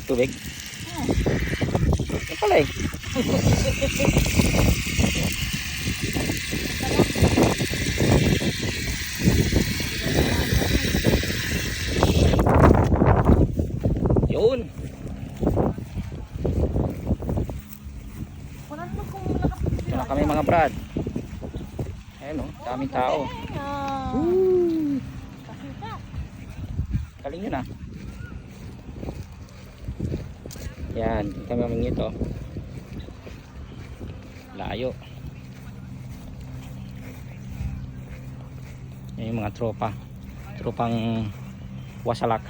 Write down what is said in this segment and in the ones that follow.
tubig? Yan pala eh. Yun. Ito na kami mga brad. Ayan o, daming tao. Galing yun ah. Yan, kami mamingin ito. Layo. Yan yung mga tropa. Tropang wasalak.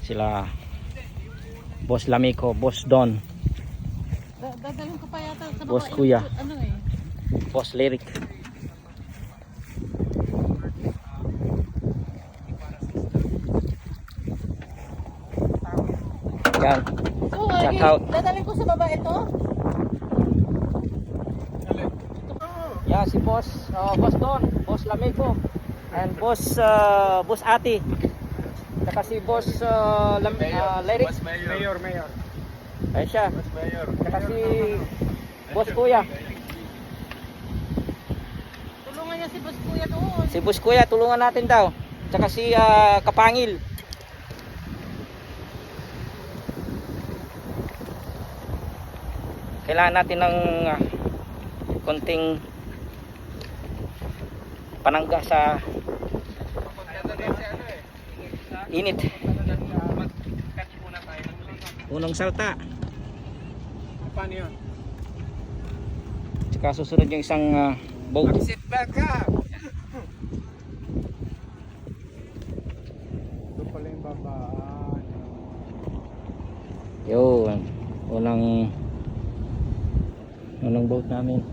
Sila Boss Lamiko, Boss Don, Dadalhin ko pa yata sa baba. Boss Kuya, Ano eh? Boss Lyric. Yan. So, Shout out. dadalhin ko sa baba ito. Yan si Boss Boss Don, Boss Lamiko, and Boss Boss Ati. Saka si Boss Lyric. Mayor. Ayun siya. Boss Mayor. Saka si Boss Kuya. Tulungan niya si Boss Kuya doon. Si Boss Kuya, tulungan natin daw. Saka si Kapangil. Kailangan natin ng konting panangga sa init. Unang salta. Paano yun? Tsaka susunod yung isang boat. Sit back ka! Ito pala yung babaan. Yun. Unang boat namin.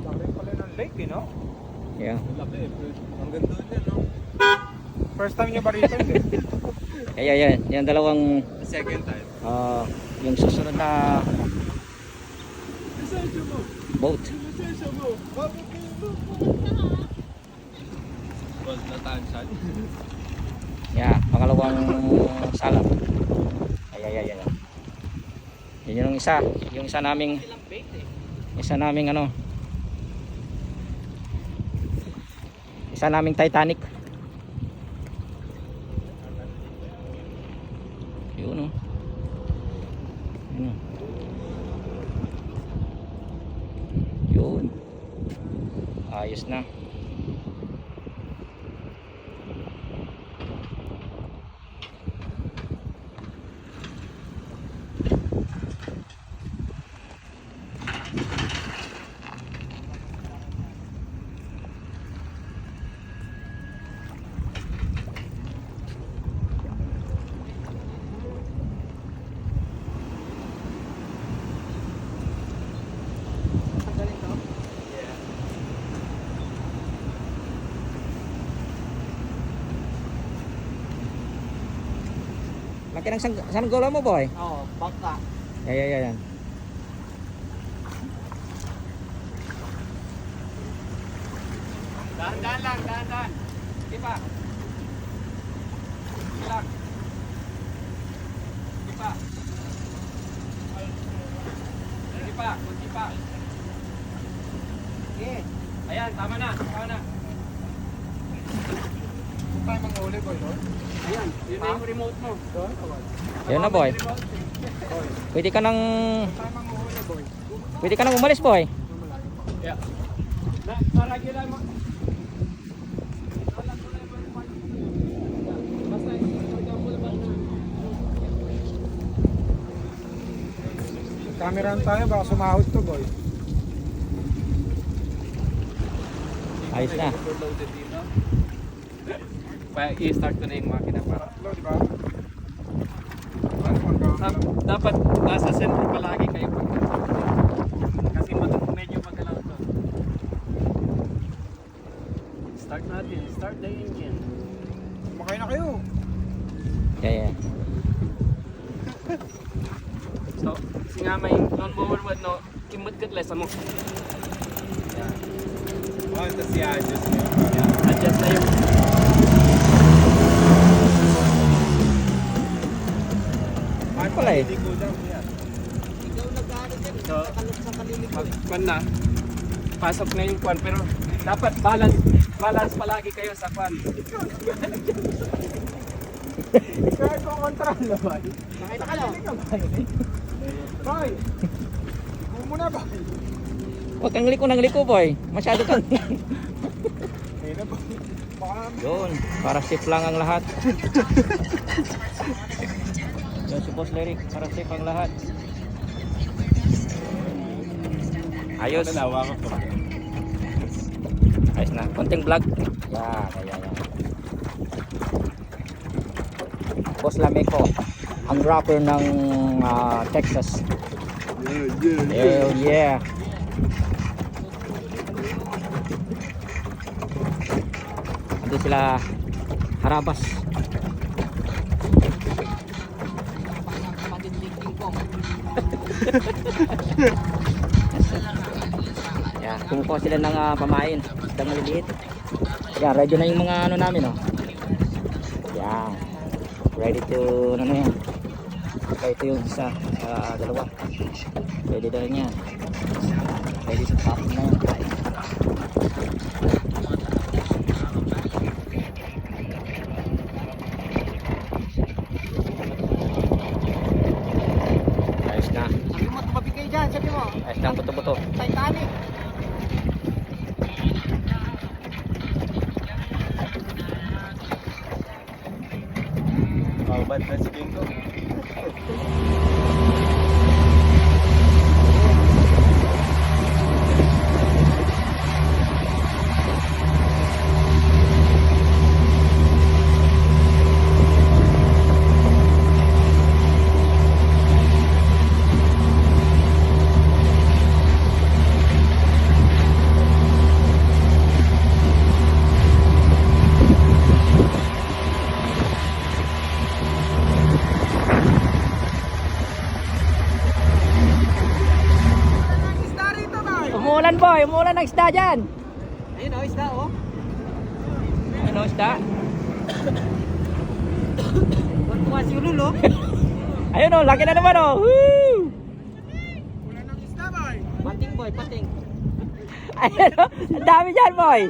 Laki pala ng lake eh, no? Yeah. Laki eh. Ang ganda niya, no? First time niya ba rito eh? Kaya yan dalawang Second time. yung susunod na Lisensya mo! boat. Lisensya mo! Bakit kayo mo? Bald na tansan. Yeah, pangalawang sala. Ay. Yun yung isa, isa naming Titanic. Yun oh. Yun. Ayos na. Laki ng sanggolo mo, boy. Oo, bangka. Yan. Dahan-dahan lang, dahan-dahan. Di pa. Lang. Di pa. Kunti pa. Okay. Ayan, tama na. Kung tayo mga uli boy, no? Ayan, yun na yung remote mo. Doon? Ayun na, boy. Boy. Pwede ka nang Tayo mga uli boy. umalis, boy. Yeah. Para kailan mo. Camerahan tayo, baka sumahod to boy. Ayos na. I-start ko na yung makina para. Tatlo, di ba? Dapat nasa center palagi kayo pag kasi medyo magalaw to. Start natin. Start the engine. Sumakay na kayo. Yeah. So, kasi nga may non-mower mo, no, kimot ka lesa mo. Oh, tapos i-adjust mo. Yan, adjust na yung Paano Wala eh. hindi ko lang yan? so, kwan na. Pasok na yung kwan pero dapat balance palagi kayo sa kwan. Kahit kung kontrol naman. Nakita ka lang. Boy! Huwag mo na, boy. Huwag kang liko ng liko, boy. Masyado kang... Ayun na, boy. Baka Yun, para safe lang ang lahat. Yun si Boss Lyric, para safe ang lahat. Ayos. nalawa ko po. Ayos na, konting vlog. Yan. Boss Lameco, ang rapper ng Texas. Hell yeah. Ando sila Harabas. Yan, kumukuha sila ng pamain, isdang maliliit. Yan, ready na yung mga ano namin, oh. Yan. Ready to ano na yan. Saka ito yung isa, dalawa. Ready na rin yan. Ready to top na yan. Ayos na. Sabi mo, tumabi kayo dyan. Sabi mo, Ayos na ang buto-buto. Titanic. Bad na si Bingo. Umuulan, boy, umuulan ng isda dyan. Ayun o, isda o. Ano isda? Huwag mo kasi ulo, lo. Ayun, oh, laki na naman, oh. Woo! Pating boy, pating. Ayun, oh, ang dami dyan, boy.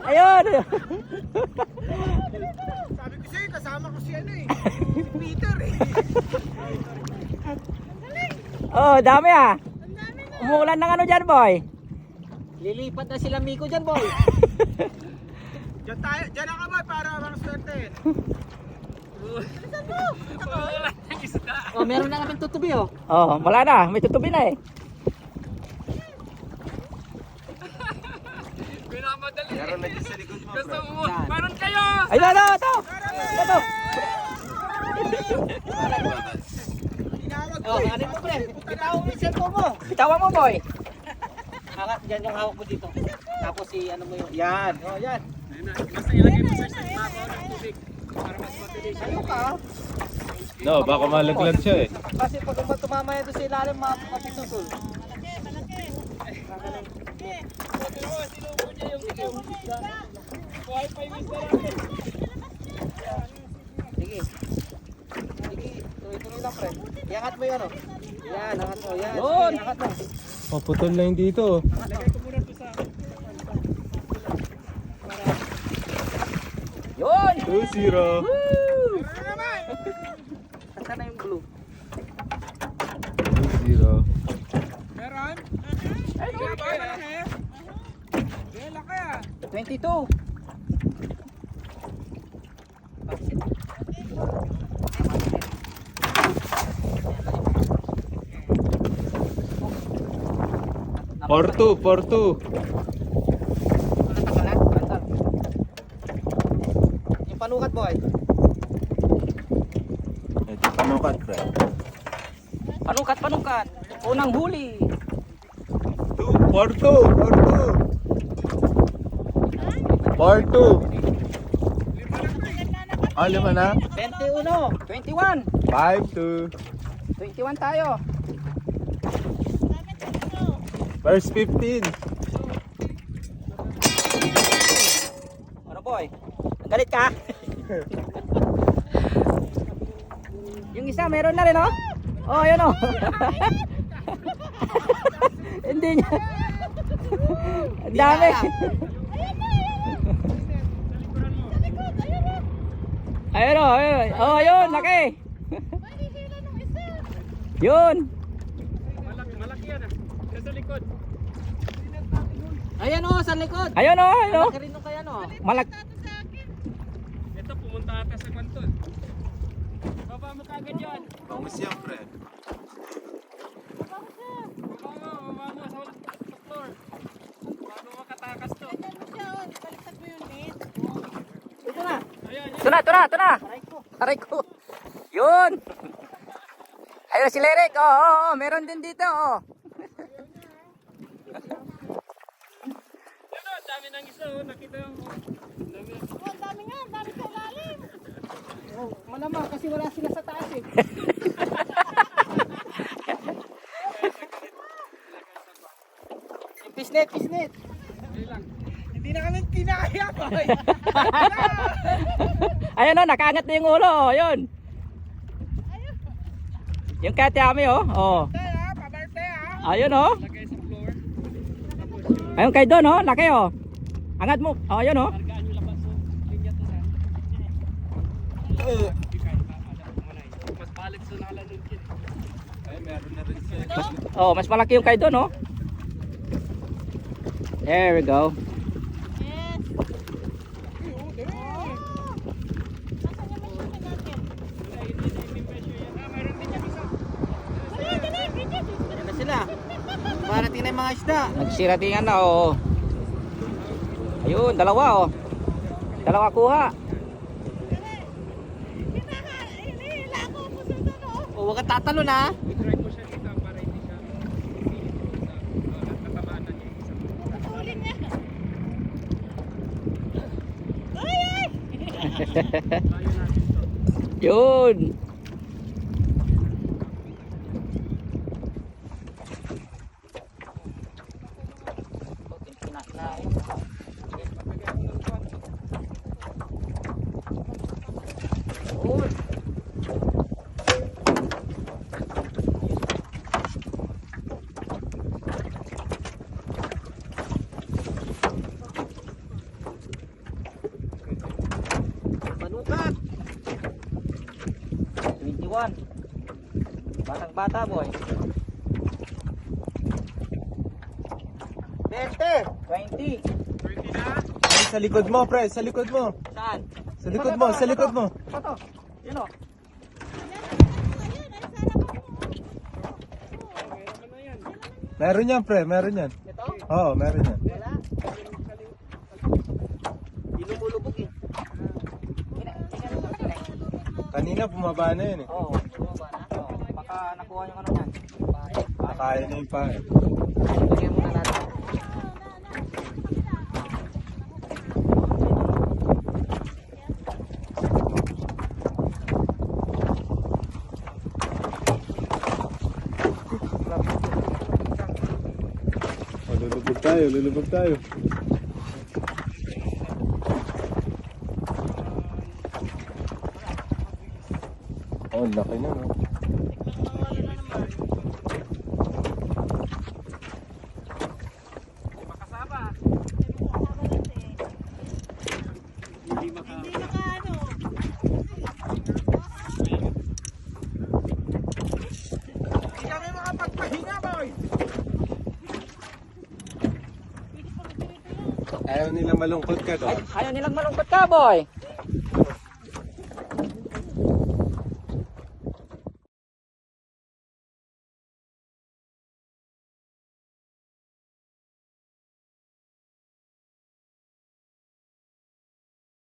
Ayun. Sabi ko sa'yo, kasama ko si ano eh. Si Peter eh. Oh, dami ah. Umuulan ng ano dyan, boy. Lilipat na sila Miko dyan, boy. Diyan ako boy, para mga swerte. Oh, meron na kami tutubi, oh. Oh, wala na. May tutubi na eh. Pinamadali. Meron na dyan sa likod mo, Gusto bro. mo, meron kayo! Ay, ito. Ito. Oh, ano mo, pre? Bitaw mo yung cellphone mo. Bitawan mo, boy. Angat dyan yung hawak mo dito. Tapos si ano mo yun. Yan. Oh, yan. Ayun na, basta ilagay mo sa side mako ng tubig para mas mabilis. Ano ka? No, baka malaglag siya eh. Kasi pag tumamaya doon sa ilalim, mapitutul. Sige. Sige, tuloy-tuloy lang, pre. Iangat mo yun, oh. Yan, angat mo. Yan. Yun. Sige, angat mo. Paputol na yung dito. Yun. 2-0. Woo! Saan na yung blue? 2-0. Meron? Ay, Malaki. 22. Porto. Yung panukat, boy. Ito panukat, bro. Panukat. Unang huli. Porto. 5 na? 21. 5-2. 21 tayo. Verse 15. boy. Galit ka? Yung isa meron na rin oh. Oh, ayun oh. Hindi niya. Ang dami. Ayun oh, ayun. Oh, ayun, laki. Yun. Malaki yan ah. Sa likod. Ayan o, sa likod. Ayun oh, ayun oh. Malaki rin o kaya no. Malak. Ito, pumunta ata sa kwanton. Baba mo kagad yan. Como siempre. Baba mo sa floor. Bago makatakas to. Ito na. Ayan, Ito na. Aray ko. Yun. Ayun si Lerek. Oh, meron din dito oh. Ano, dami ng isa oh. Nakita mo. Oh, malamang kasi wala sila sa taas eh. Pisnet. Hindi na kami kinaya ko. Ayun oh, nakaangat na yung ulo oh. Yun. Yung katiyami oh. Oh. Ayun oh. Lagay sa floor. Ayun kay Don oh, laki oh. Angat mo. Oh, ayun oh. Kargaan yung labas oh. Linya to sa. Mas balik sa nalalun kin. Ay, meron na rin siya. Oh, mas malaki yung kay Don oh. There we go. Ayan na sila. Parating na yung mga isda. Nagsiratingan na oh. Ayun, dalawa oh. Dalawa kuha. O, huwag kang tatalo na. I-try mo siya dito para hindi siya natamaan na niya yung isa. Tayo natin to. Yun. Manukat. 21. Batang bata boy. 20. 30 na. Ay, sa likod mo, pre. Sa likod mo. Saan? Sa likod mo, sa likod mo. Ito. Yun oh. Meron yan, pre. Meron yan. Ito? Oo, meron yan. Wala. Inumulubog eh. Kanina bumaba na yun eh. Oo. Bumaba na. Oo. Baka nakuha yung ano yan. Nakaya na yung pae. Lagyan muna natin. Oh, lulubog tayo, lulubog tayo. Oh, laki na, no? Makasama. Hindi maka... Hindi kami makapagpahinga, boy. Ayaw nila malungkot ka, Ay, doon. ayaw nilang malungkot ka boy.